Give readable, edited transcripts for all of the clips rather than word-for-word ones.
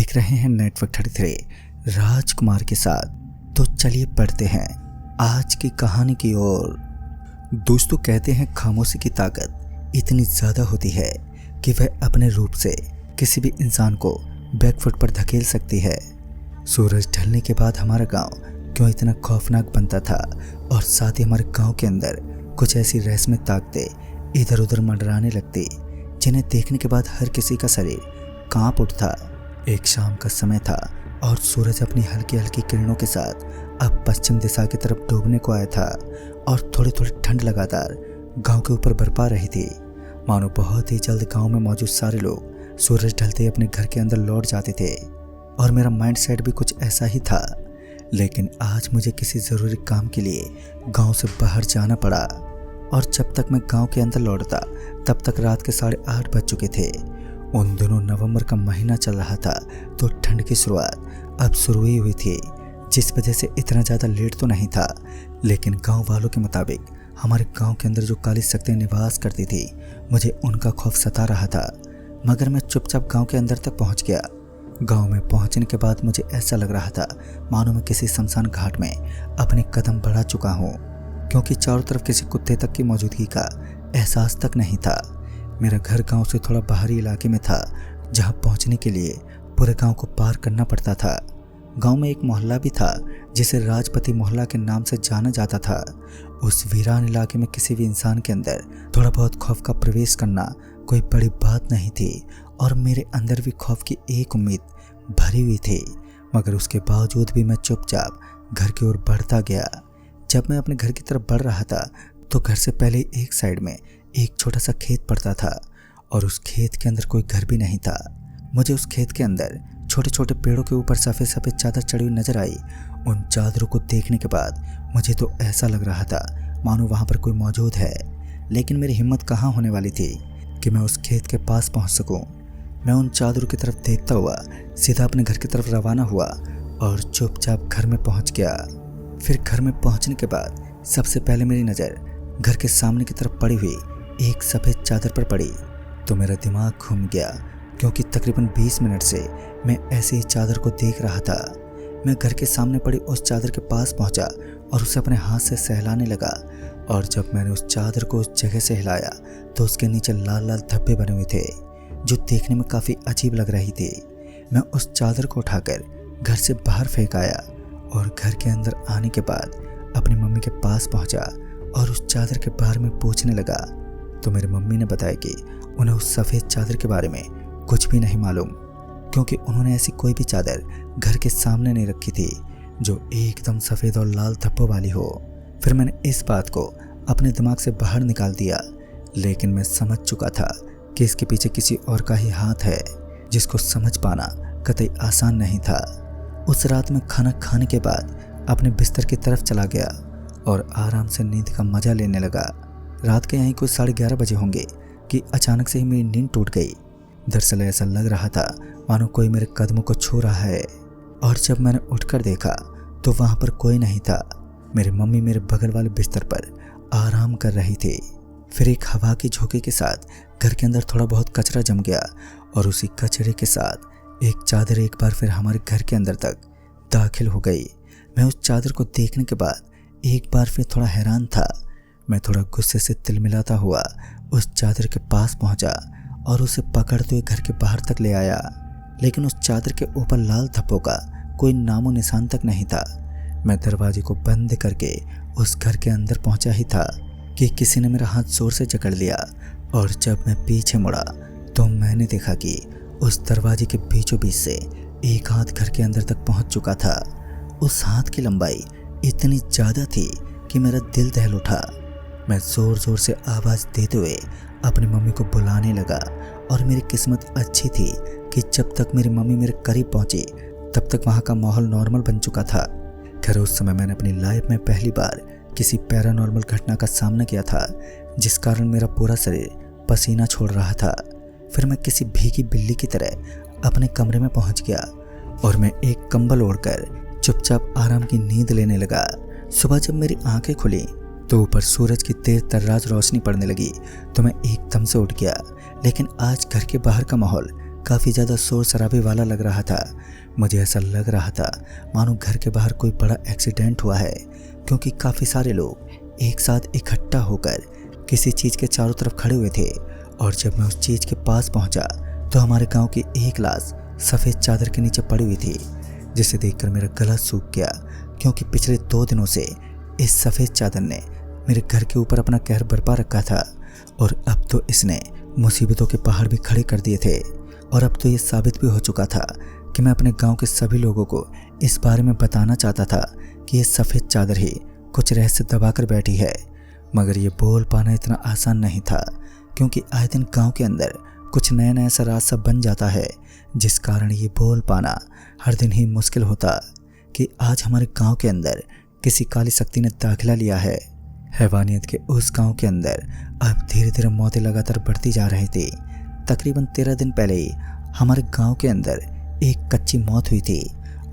देख रहे हैं नेटवर्क 33 राजकुमार के साथ। तो चलिए पढ़ते हैं आज की कहानी की ओर। दोस्तों, कहते हैं खामोशी की ताकत इतनी ज़्यादा होती है कि वह अपने रूप से किसी भी इंसान को बैकफुट पर धकेल सकती है। सूरज ढलने के बाद हमारा गांव क्यों इतना खौफनाक बनता था, और साथ ही हमारे गांव के अंदर कुछ ऐसी रहस्यमय ताकतें इधर उधर मंडराने लगती जिन्हें देखने के बाद हर किसी का शरीर कांप उठता। एक शाम का समय था और सूरज अपनी हल्की हल्की किरणों के साथ अब पश्चिम दिशा की तरफ डूबने को आया था, और थोड़ी थोड़ी ठंड लगातार गांव के ऊपर बरपा रही थी। मानो बहुत ही जल्द गांव में मौजूद सारे लोग सूरज ढलते ही अपने घर के अंदर लौट जाते थे, और मेरा माइंड सेट भी कुछ ऐसा ही था। लेकिन आज मुझे किसी ज़रूरी काम के लिए गांव से बाहर जाना पड़ा, और जब तक मैं गांव के अंदर लौटता तब तक रात के 8:30 बज चुके थे। उन दिनों नवंबर का महीना चल रहा था, तो ठंड की शुरुआत अब शुरू ही हुई थी, जिस वजह से इतना ज़्यादा लेट तो नहीं था। लेकिन गांव वालों के मुताबिक हमारे गांव के अंदर जो काली शक्तियाँ निवास करती थी, मुझे उनका खौफ सता रहा था। मगर मैं चुपचाप गांव के अंदर तक पहुंच गया। गांव में पहुंचने के बाद मुझे ऐसा लग रहा था मानो मैं किसी शमशान घाट में अपने कदम बढ़ा चुका हूँ, क्योंकि चारों तरफ किसी कुत्ते तक की मौजूदगी का एहसास तक नहीं था। मेरा घर गांव से थोड़ा बाहरी इलाके में था, जहां पहुंचने के लिए पूरे गांव को पार करना पड़ता था। गांव में एक मोहल्ला भी था जिसे राजपति मोहल्ला के नाम से जाना जाता था। उस वीरान इलाके में किसी भी इंसान के अंदर थोड़ा बहुत खौफ का प्रवेश करना कोई बड़ी बात नहीं थी, और मेरे अंदर भी खौफ की एक उम्मीद भरी हुई थी। मगर उसके बावजूद भी मैं चुपचाप घर की ओर बढ़ता गया। जब मैं अपने घर की तरफ बढ़ रहा था तो घर से पहले एक साइड में एक छोटा सा खेत पड़ता था, और उस खेत के अंदर कोई घर भी नहीं था। मुझे उस खेत के अंदर छोटे छोटे पेड़ों के ऊपर सफ़ेद सफ़ेद चादर चढ़ी हुई नजर आई। उन चादरों को देखने के बाद मुझे तो ऐसा लग रहा था मानो वहाँ पर कोई मौजूद है। लेकिन मेरी हिम्मत कहाँ होने वाली थी कि मैं उस खेत के पास पहुँच सकूँ। मैं उन चादरों की तरफ देखता हुआ सीधा अपने घर की तरफ रवाना हुआ और चुपचाप घर में पहुँच गया। फिर घर में पहुँचने के बाद सबसे पहले मेरी नज़र घर के सामने की तरफ पड़ी हुई एक सफ़ेद चादर पर पड़ी, तो मेरा दिमाग घूम गया, क्योंकि तकरीबन 20 मिनट से मैं ऐसे ही चादर को देख रहा था। मैं घर के सामने पड़ी उस चादर के पास पहुंचा और उसे अपने हाथ से सहलाने लगा, और जब मैंने उस चादर को उस जगह से हिलाया तो उसके नीचे लाल लाल धब्बे बने हुए थे, जो देखने में काफ़ी अजीब लग रही थी। मैं उस चादर को उठाकर घर से बाहर फेंक आया, और घर के अंदर आने के बाद अपनी मम्मी के पास पहुंचा और उस चादर के बारे में पूछने लगा। तो मेरी मम्मी ने बताया कि उन्हें उस सफ़ेद चादर के बारे में कुछ भी नहीं मालूम, क्योंकि उन्होंने ऐसी कोई भी चादर घर के सामने नहीं रखी थी जो एकदम सफ़ेद और लाल धब्बों वाली हो। फिर मैंने इस बात को अपने दिमाग से बाहर निकाल दिया, लेकिन मैं समझ चुका था कि इसके पीछे किसी और का ही हाथ है, जिसको समझ पाना कतई आसान नहीं था। उस रात में खाना खाने के बाद अपने बिस्तर की तरफ चला गया और आराम से नींद का मज़ा लेने लगा। रात के यहीं कुछ 11:30 बजे होंगे कि अचानक से ही मेरी नींद टूट गई। दरअसल ऐसा लग रहा था मानो कोई मेरे कदमों को छू रहा है, और जब मैंने उठकर देखा तो वहाँ पर कोई नहीं था। मेरी मम्मी मेरे बगल वाले बिस्तर पर आराम कर रही थी। फिर एक हवा की झोंके के साथ घर के अंदर थोड़ा बहुत कचरा जम गया, और उसी कचरे के साथ एक चादर एक बार फिर हमारे घर के अंदर तक दाखिल हो गई। मैं उस चादर को देखने के बाद एक बार फिर थोड़ा हैरान था। मैं थोड़ा गुस्से से तिलमिलाता हुआ उस चादर के पास पहुंचा और उसे पकड़ते हुए घर के बाहर तक ले आया, लेकिन उस चादर के ऊपर लाल धब्बों का कोई नामो निशान तक नहीं था। मैं दरवाजे को बंद करके उस घर के अंदर पहुंचा ही था कि किसी ने मेरा हाथ जोर से जकड़ लिया, और जब मैं पीछे मुड़ा तो मैंने देखा कि उस दरवाजे के बीचों बीच से एक हाथ घर के अंदर तक पहुंच चुका था। उस हाथ की लंबाई इतनी ज़्यादा थी कि मेरा दिल दहल उठा। मैं ज़ोर ज़ोर से आवाज़ देते हुए अपनी मम्मी को बुलाने लगा, और मेरी किस्मत अच्छी थी कि जब तक मेरी मम्मी मेरे करीब पहुंची तब तक वहाँ का माहौल नॉर्मल बन चुका था। खैर, उस समय मैंने अपनी लाइफ में पहली बार किसी पैरानॉर्मल घटना का सामना किया था, जिस कारण मेरा पूरा शरीर पसीना छोड़ रहा था। फिर मैं किसी भीगी बिल्ली की तरह अपने कमरे में पहुँच गया, और मैं एक कंबल ओढ़कर चुपचाप आराम की नींद लेने लगा। सुबह जब मेरी आंखें खुली तो ऊपर सूरज की तेज तर्राज रोशनी पड़ने लगी, तो मैं एकदम से उठ गया। लेकिन आज घर के बाहर का माहौल काफ़ी ज़्यादा शोर शराबे वाला लग रहा था। मुझे ऐसा लग रहा था मानो घर के बाहर कोई बड़ा एक्सीडेंट हुआ है, क्योंकि काफ़ी सारे लोग एक साथ इकट्ठा होकर किसी चीज़ के चारों तरफ खड़े हुए थे। और जब मैं उस चीज़ के पास पहुंचा तो हमारे गांव की एक लाश सफ़ेद चादर के नीचे पड़ी हुई थी, जिसे देखकर मेरा गला सूख गया, क्योंकि पिछले 2 दिनों से इस सफ़ेद चादर ने मेरे घर के ऊपर अपना कहर बरपा रखा था। और अब तो इसने मुसीबतों के पहाड़ भी खड़े कर दिए थे। और अब तो ये साबित भी हो चुका था कि मैं अपने गांव के सभी लोगों को इस बारे में बताना चाहता था कि ये सफ़ेद चादर ही कुछ रहस्य दबाकर बैठी है। मगर ये बोल पाना इतना आसान नहीं था, क्योंकि आए दिन गांव के अंदर कुछ नया नया सा राज सा बन जाता है, जिस कारण ये बोल पाना हर दिन ही मुश्किल होता कि आज हमारे गांव के अंदर किसी काली शक्ति ने दाखिला लिया है। हैवानियत के उस गांव के अंदर अब धीरे धीरे मौतें लगातार बढ़ती जा रही थी। तकरीबन 13 दिन पहले ही हमारे गांव के अंदर एक कच्ची मौत हुई थी,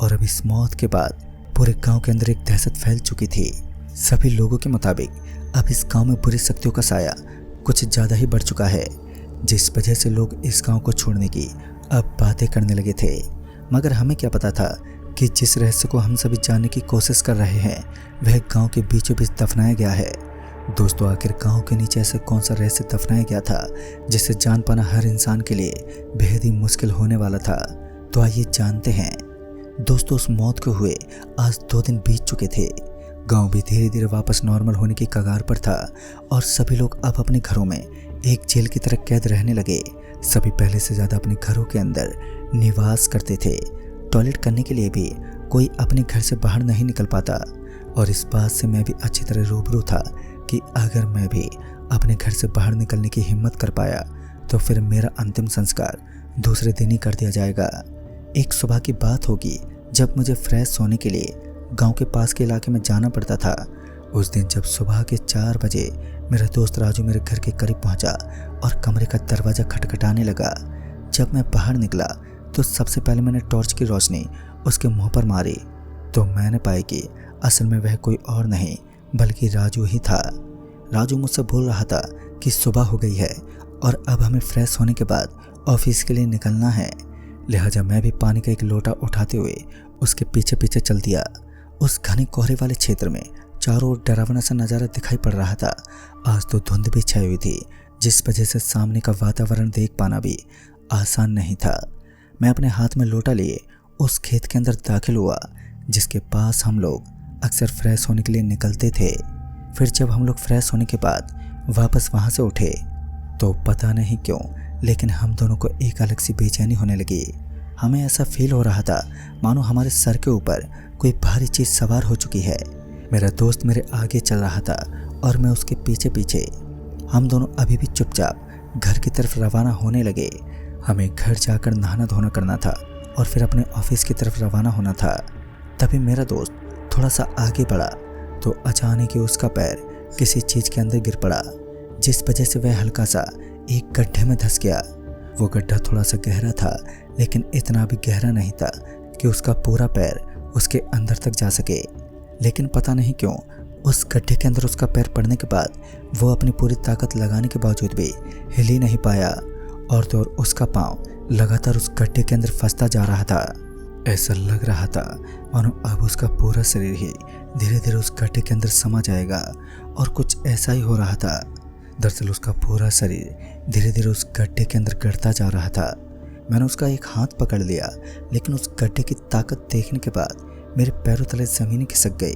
और अब इस मौत के बाद पूरे गांव के अंदर एक दहशत फैल चुकी थी। सभी लोगों के मुताबिक अब इस गांव में बुरी शक्तियों का साया कुछ ज़्यादा ही बढ़ चुका है, जिस वजह से लोग इस गांव को छोड़ने की अब बातें करने लगे थे। मगर हमें क्या पता था कि जिस रहस्य को हम सभी जानने की कोशिश कर रहे हैं वह गांव के बीचों बीच दफनाया गया है। दोस्तों, आखिर गांव के नीचे ऐसे कौन सा रहस्य दफनाया गया था जिसे जान पाना हर इंसान के लिए बेहद ही मुश्किल होने वाला था? तो आइए जानते हैं। दोस्तों, उस मौत को हुए आज 2 दिन बीत चुके थे। गांव भी धीरे धीरे वापस नॉर्मल होने की कगार पर था, और सभी लोग अब अपने घरों में एक जेल की तरह कैद रहने लगे। सभी पहले से ज़्यादा अपने घरों के अंदर निवास करते थे। टॉयलेट करने के लिए भी कोई अपने घर से बाहर नहीं निकल पाता। और इस बात से मैं भी अच्छी तरह रूबरू था कि अगर मैं भी अपने घर से बाहर निकलने की हिम्मत कर पाया तो फिर मेरा अंतिम संस्कार दूसरे दिन ही कर दिया जाएगा। एक सुबह की बात होगी जब मुझे फ्रेश होने के लिए गांव के पास के इलाके में जाना पड़ता था। उस दिन जब सुबह के 4 बजे मेरा दोस्त राजू मेरे घर के करीब पहुंचा और कमरे का दरवाज़ा खटखटाने लगा। जब मैं बाहर निकला तो सबसे पहले मैंने टॉर्च की रोशनी उसके मुंह पर मारी, तो मैंने पाया कि असल में वह कोई और नहीं बल्कि राजू ही था। राजू मुझसे बोल रहा था कि सुबह हो गई है और अब हमें फ्रेश होने के बाद ऑफिस के लिए निकलना है। लिहाजा मैं भी पानी का एक लोटा उठाते हुए उसके पीछे पीछे चल दिया। उस घने कोहरे वाले क्षेत्र में चारों ओर डरावना सा नज़ारा दिखाई पड़ रहा था। आज तो धुंध भी छाई हुई थी, जिस वजह से सामने का वातावरण देख पाना भी आसान नहीं था। मैं अपने हाथ में लोटा लिए उस खेत के अंदर दाखिल हुआ जिसके पास हम लोग अक्सर फ्रेश होने के लिए निकलते थे। फिर जब हम लोग फ्रेश होने के बाद वापस वहाँ से उठे तो पता नहीं क्यों लेकिन हम दोनों को एक अलग सी बेचैनी होने लगी। हमें ऐसा फील हो रहा था मानो हमारे सर के ऊपर कोई भारी चीज़ सवार हो चुकी है। मेरा दोस्त मेरे आगे चल रहा था और मैं उसके पीछे पीछे। हम दोनों अभी भी चुपचाप घर की तरफ रवाना होने लगे। हमें घर जाकर नहाना धोना करना था और फिर अपने ऑफिस की तरफ रवाना होना था। तभी मेरा दोस्त थोड़ा सा आगे बढ़ा तो अचानक ही उसका पैर किसी चीज़ के अंदर गिर पड़ा, जिस वजह से वह हल्का सा एक गड्ढे में धंस गया। वो गड्ढा थोड़ा सा गहरा था, लेकिन इतना भी गहरा नहीं था कि उसका पूरा पैर उसके अंदर तक जा सके। लेकिन पता नहीं क्यों उस गड्ढे के अंदर उसका पैर पड़ने के बाद वो अपनी पूरी ताकत लगाने के बावजूद भी हिल ही नहीं पाया, और तो और उसका पाँव लगातार उस गड्ढे के अंदर फंसता जा रहा था। ऐसा लग रहा था मानो अब उसका पूरा शरीर ही धीरे धीरे उस गड्ढे के अंदर समा जाएगा, और कुछ ऐसा ही हो रहा था। दरअसल उसका पूरा शरीर धीरे धीरे उस गड्ढे के अंदर गिरता जा रहा था। मैंने उसका एक हाथ पकड़ लिया, लेकिन उस गड्ढे की ताकत देखने के बाद मेरे पैरों तले ज़मीन खिसक गई,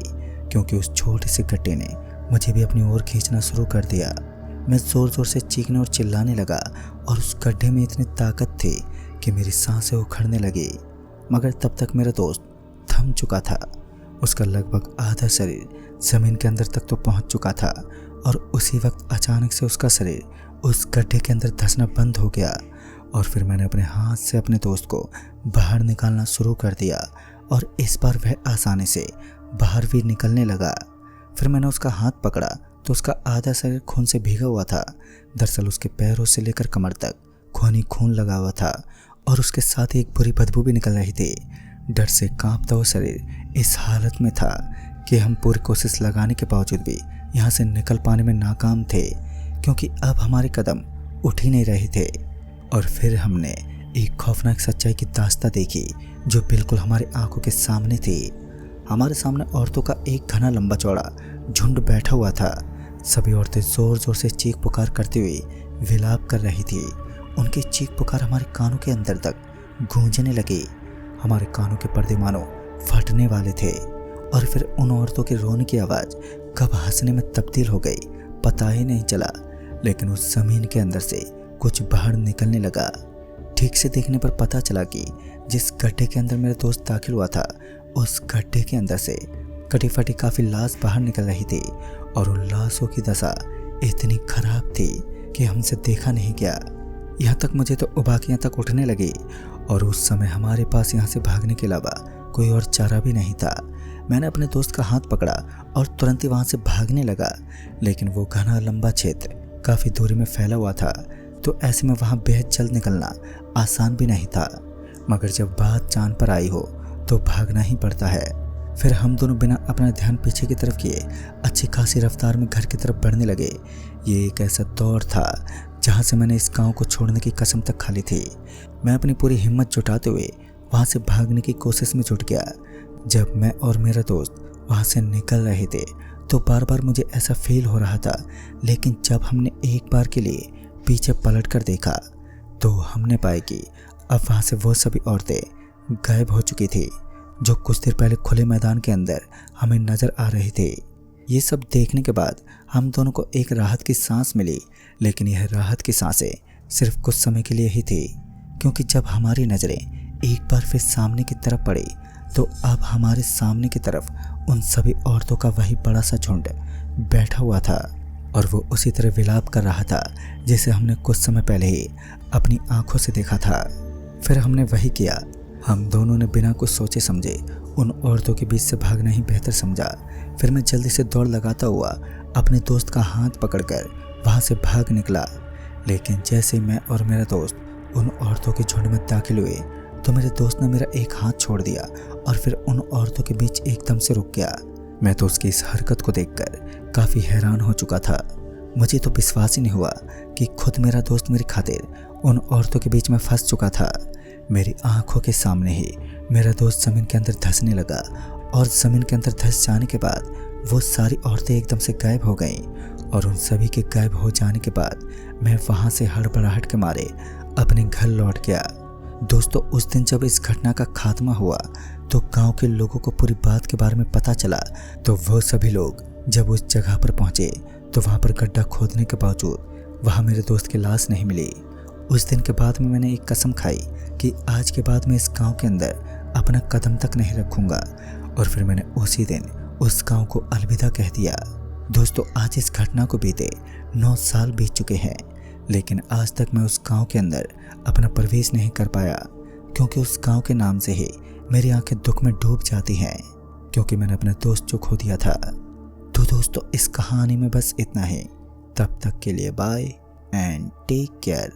क्योंकि उस छोटे से गड्ढे ने मुझे भी अपनी ओर खींचना शुरू कर दिया। मैं ज़ोर ज़ोर से चीखने और चिल्लाने लगा, और उस गड्ढे में इतनी ताकत थी कि मेरी सांसें उखड़ने लगी। मगर तब तक मेरा दोस्त थम चुका था। उसका लगभग आधा शरीर ज़मीन के अंदर तक तो पहुंच चुका था, और उसी वक्त अचानक से उसका शरीर उस गड्ढे के अंदर धंसना बंद हो गया। और फिर मैंने अपने हाथ से अपने दोस्त को बाहर निकालना शुरू कर दिया, और इस बार वह आसानी से बाहर भी निकलने लगा। फिर मैंने उसका हाथ पकड़ा तो उसका आधा शरीर खून से भीगा हुआ था। दरअसल उसके पैरों से लेकर कमर तक खून ही खून लगा हुआ था, और उसके साथ ही एक बुरी बदबू भी निकल रही थी। डर से कांपता हुआ शरीर इस हालत में था कि हम पूरी कोशिश लगाने के बावजूद भी यहाँ से निकल पाने में नाकाम थे, क्योंकि अब हमारे कदम उठ ही नहीं रहे थे। और फिर हमने एक खौफनाक सच्चाई की दास्तां देखी जो बिल्कुल हमारी आंखों के सामने थी। हमारे सामने औरतों का एक घना लंबा चौड़ा झुंड बैठा हुआ था। सभी औरतें जोर जोर से चीख पुकार करते हुए विलाप कर रही थी। उनकी चीख पुकार हमारे कानों के अंदर तक गूंजने लगी। हमारे कानों के पर्दे मानो फटने वाले थे और फिर उन औरतों के रोने की आवाज़ कब हंसने में तब्दील हो गई पता ही नहीं चला। लेकिन उस ज़मीन के अंदर से कुछ बाहर निकलने लगा। ठीक से देखने पर पता चला कि जिस गड्ढे के अंदर मेरा दोस्त दाखिल हुआ था उस गड्ढे के अंदर से कटी फटी काफ़ी लाश बाहर निकल रही थी और उन लाशों की दशा इतनी खराब थी कि हमसे देखा नहीं गया। यहाँ तक मुझे तो उबाकियाँ तक उठने लगी और उस समय हमारे पास यहाँ से भागने के अलावा कोई और चारा भी नहीं था। मैंने अपने दोस्त का हाथ पकड़ा और तुरंत ही वहाँ से भागने लगा। लेकिन वो घना लंबा क्षेत्र काफ़ी दूरी में फैला हुआ था, तो ऐसे में वहाँ बेहद जल्द निकलना आसान भी नहीं था। मगर जब बात जान पर आई हो तो भागना ही पड़ता है। फिर हम दोनों बिना अपना ध्यान पीछे की तरफ किए अच्छी खासी रफ्तार में घर की तरफ बढ़ने लगे। ये एक ऐसा दौर था जहाँ से मैंने इस गांव को छोड़ने की कसम तक खा ली थी। मैं अपनी पूरी हिम्मत जुटाते हुए वहाँ से भागने की कोशिश में जुट गया। जब मैं और मेरा दोस्त वहाँ से निकल रहे थे तो बार बार मुझे ऐसा फील हो रहा था। लेकिन जब हमने एक बार के लिए पीछे पलट कर देखा तो हमने पाया कि अब वहाँ से वो सभी औरतें गायब हो चुकी थी जो कुछ देर पहले खुले मैदान के अंदर हमें नज़र आ रही थी। ये सब देखने के बाद हम दोनों को एक राहत की सांस मिली। लेकिन यह राहत की सांसें सिर्फ कुछ समय के लिए ही थी, क्योंकि जब हमारी नज़रें एक बार फिर सामने की तरफ पड़ी तो अब हमारे सामने की तरफ उन सभी औरतों का वही बड़ा सा झुंड बैठा हुआ था और वो उसी तरह विलाप कर रहा था जैसे हमने कुछ समय पहले ही अपनी आंखों से देखा था। फिर हमने वही किया। हम दोनों ने बिना कुछ सोचे समझे उन औरतों के बीच से भागना ही बेहतर समझा। फिर मैं जल्दी से दौड़ लगाता हुआ अपने दोस्त का हाथ पकड़कर वहाँ से भाग निकला। लेकिन जैसे मैं और मेरा दोस्त उन औरतों के झुंड में दाखिल हुए तो मेरे दोस्त ने मेरा एक हाथ छोड़ दिया और फिर उन औरतों के बीच एकदम से रुक गया। मैं तो उसकी इस हरकत को देखकर काफ़ी हैरान हो चुका था। मुझे तो विश्वास ही नहीं हुआ कि खुद मेरा दोस्त मेरी खातिर उन औरतों के बीच में फंस चुका था। मेरी आंखों के सामने ही मेरा दोस्त ज़मीन के अंदर धंसने लगा और ज़मीन के अंदर धंस जाने के बाद वो सारी औरतें एकदम से गायब हो गईं। और उन सभी के गायब हो जाने के बाद मैं वहाँ से हड़बड़ाहट के मारे अपने घर लौट गया। दोस्तों, उस दिन जब इस घटना का खात्मा हुआ तो गांव के लोगों को पूरी बात के बारे में पता चला। तो वो सभी लोग जब उस जगह पर पहुंचे तो वहां पर गड्ढा खोदने के बावजूद वहां मेरे दोस्त की लाश नहीं मिली। उस दिन के बाद में मैंने एक कसम खाई कि आज के बाद मैं इस गांव के अंदर अपना कदम तक नहीं रखूंगा। और फिर मैंने उसी दिन उस गांव को अलविदा कह दिया। दोस्तों, आज इस घटना को बीते 9 साल बीत चुके हैं, लेकिन आज तक मैं उस गांव के अंदर अपना प्रवेश नहीं कर पाया, क्योंकि उस गांव के नाम से ही मेरी आंखें दुख में डूब जाती हैं, क्योंकि मैंने अपना दोस्त जो खो दिया था। तो दोस्तों, इस कहानी में बस इतना ही। तब तक के लिए बाय एंड टेक केयर।